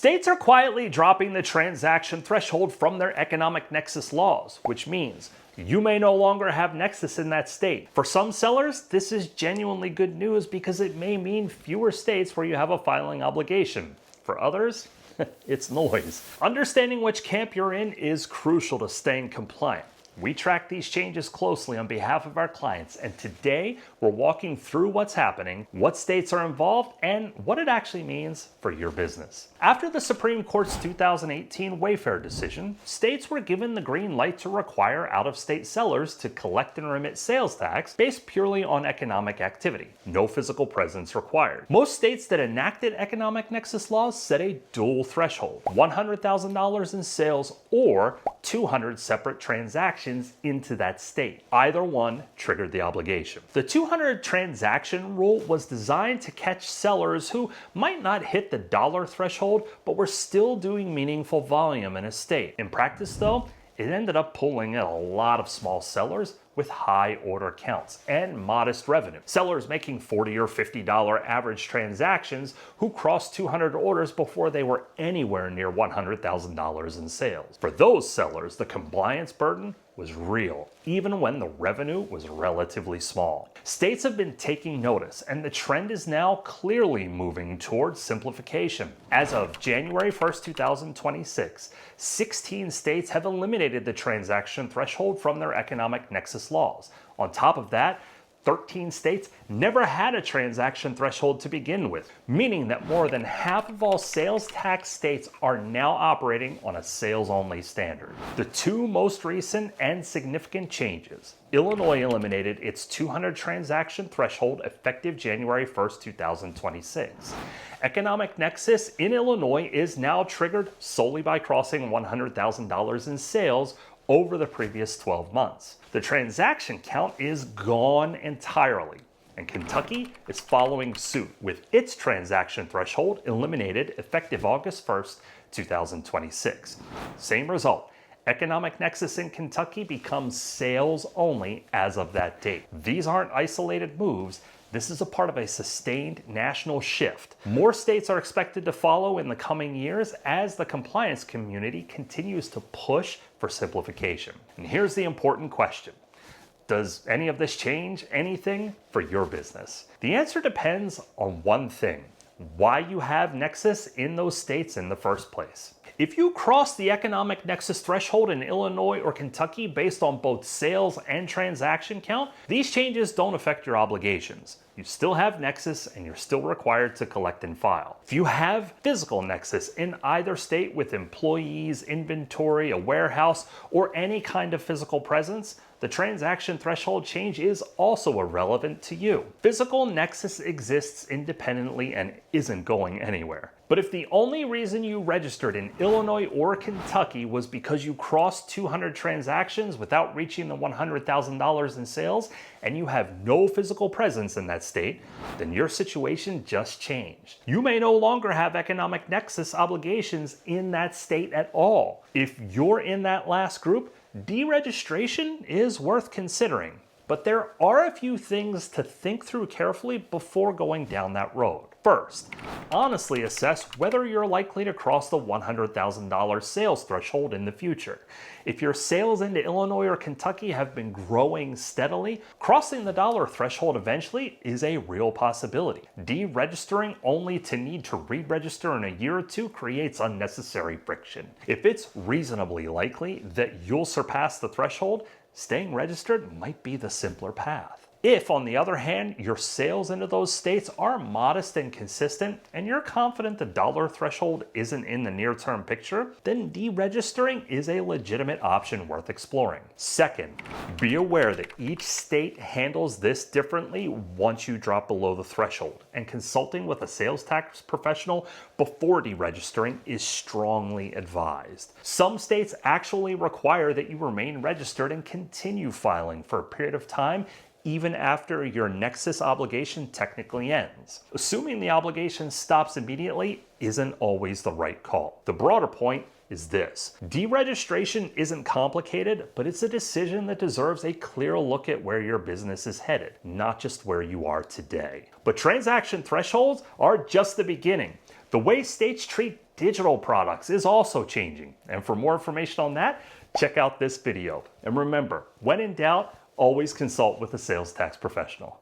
States are quietly dropping the transaction threshold from their economic nexus laws, which means you may no longer have nexus in that state. For some sellers, this is genuinely good news because it may mean fewer states where you have a filing obligation. For others, it's noise. Understanding which camp you're in is crucial to staying compliant. We track these changes closely on behalf of our clients, and today we're walking through what's happening, what states are involved, and what it actually means for your business. After the Supreme Court's 2018 Wayfair decision, states were given the green light to require out-of-state sellers to collect and remit sales tax based purely on economic activity. No physical presence required. Most states that enacted economic nexus laws set a dual threshold: $100,000 in sales or 200 separate transactions into that state. Either one triggered the obligation. The 200 transaction rule was designed to catch sellers who might not hit the dollar threshold, but were still doing meaningful volume in a state. In practice though, it ended up pulling in a lot of small sellers with high order counts and modest revenue. Sellers making $40 or $50 average transactions who crossed 200 orders before they were anywhere near $100,000 in sales. For those sellers, the compliance burden was real, even when the revenue was relatively small. States have been taking notice, and the trend is now clearly moving towards simplification. As of January 1st, 2026, 16 states have eliminated the transaction threshold from their economic nexus laws. On top of that, 13 states never had a transaction threshold to begin with, meaning that more than half of all sales tax states are now operating on a sales-only standard. The two most recent and significant changes: Illinois eliminated its 200 transaction threshold effective January 1st, 2026. Economic nexus in Illinois is now triggered solely by crossing $100,000 in sales over the previous 12 months. The transaction count is gone entirely, and Kentucky is following suit with its transaction threshold eliminated effective August 1st, 2026. Same result. Economic nexus in Kentucky becomes sales only as of that date. These aren't isolated moves. This is a part of a sustained national shift. More states are expected to follow in the coming years as the compliance community continues to push for simplification. And here's the important question: does any of this change anything for your business? The answer depends on one thing: why you have Nexus in those states in the first place. If you cross the economic nexus threshold in Illinois or Kentucky based on both sales and transaction count, these changes don't affect your obligations. You still have Nexus and you're still required to collect and file. If you have physical Nexus in either state with employees, inventory, a warehouse, or any kind of physical presence, the transaction threshold change is also irrelevant to you. Physical Nexus exists independently and isn't going anywhere. But if the only reason you registered in Illinois or Kentucky was because you crossed 200 transactions without reaching the $100,000 in sales, and you have no physical presence in that state, then your situation just changed. You may no longer have economic nexus obligations in that state at all. If you're in that last group, deregistration is worth considering. But there are a few things to think through carefully before going down that road. First, honestly assess whether you're likely to cross the $100,000 sales threshold in the future. If your sales into Illinois or Kentucky have been growing steadily, crossing the dollar threshold eventually is a real possibility. Deregistering only to need to re-register in a year or two creates unnecessary friction. If it's reasonably likely that you'll surpass the threshold, staying registered might be the simpler path. If, on the other hand, your sales into those states are modest and consistent, and you're confident the dollar threshold isn't in the near-term picture, then deregistering is a legitimate option worth exploring. Second, be aware that each state handles this differently once you drop below the threshold, and consulting with a sales tax professional before deregistering is strongly advised. Some states actually require that you remain registered and continue filing for a period of time even after your Nexus obligation technically ends. Assuming the obligation stops immediately isn't always the right call. The broader point is this: deregistration isn't complicated, but it's a decision that deserves a clear look at where your business is headed, not just where you are today. But transaction thresholds are just the beginning. The way states treat digital products is also changing. And for more information on that, check out this video. And remember, when in doubt, always consult with a sales tax professional.